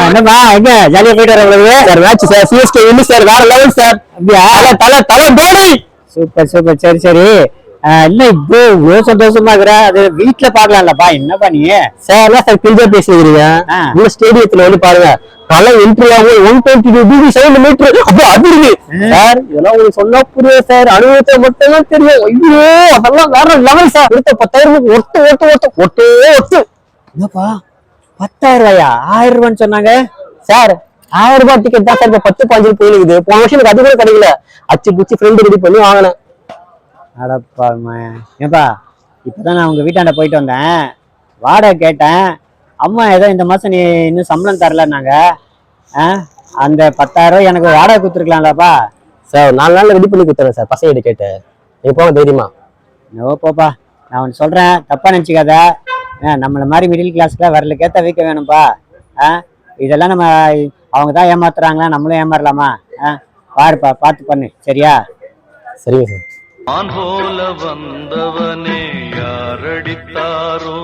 என்னப்பா எங்க ஜாலியா போயிட்டு வரவங்களுக்கு சார் மேட்ச் சார் சிஎஸ்கே வின்னு சார் வேற லெவல் சார் அப்படியா தலை தலை தோனி சூப்பர் சூப்பர் சரி சரி இல்ல இப்போ இவ்வளவு சந்தோஷமா இருக்கிற அது வீட்டுல பாக்கலாம்லப்பா என்னப்பா நீ சார் எல்லாம் சார் கிளிஜா பேசுறீங்க உங்க ஸ்டேடியத்துல வந்து பாருங்க பல என்ட்ரி ஆகும் 122 மீட்டர் அப்போ அதிர்வு சார் இதெல்லாம் உங்களுக்கு சொன்னா புரியும் சார் அனுபவத்தை மட்டும் தான் தெரியும் ஐயோ அதெல்லாம் வேற லெவல் சார் கொடுத்த 10,000 ஒட்டு என்னப்பா 10,000 ரூபாயா 1000 ரூபான்னு சொன்னாங்க சார் 1000 ரூபாய் டிக்கெட் தான் சார் இப்ப 10-15 போயிருக்குது போன வருஷம் எனக்கு அது கூட கிடைக்கல அச்சு புச்சு ஃப்ரெண்டு ரெடி பண்ணி வாங்கினேன் அடப்பா ஏப்பா இப்பதான் நான் உங்க வீட்டாண்ட போயிட்டு வந்தேன் வாடகை கேட்டேன் அம்மா ஏதோ இந்த மாசம் நீ இன்னும் சம்பளம் தரலன்னாங்க அந்த 10,000 எனக்கு வாடகை கொடுத்துருக்கலாம்லப்பா சார் 4 நாள்ல ரெடி பண்ணி கொடுத்துறேன் சார் பசங்க கேட்டு நீ போங்க தைரியமா ஓ போப்பா நான் ஒன்று சொல்றேன் தப்பா நினைச்சுக்காத நம்மள மாதிரி மிடில் கிளாஸ்ல வரலுக்கேத்த வைக்க வேணும்ப்பா இதெல்லாம் நம்ம அவங்க தான் ஏமாத்துறாங்களா நம்மளும் ஏமாறலாமா பாருப்பா பார்த்து பண்ணு சரியா சரிங்க சார் போல வந்தவனே யாரடித்தாரோ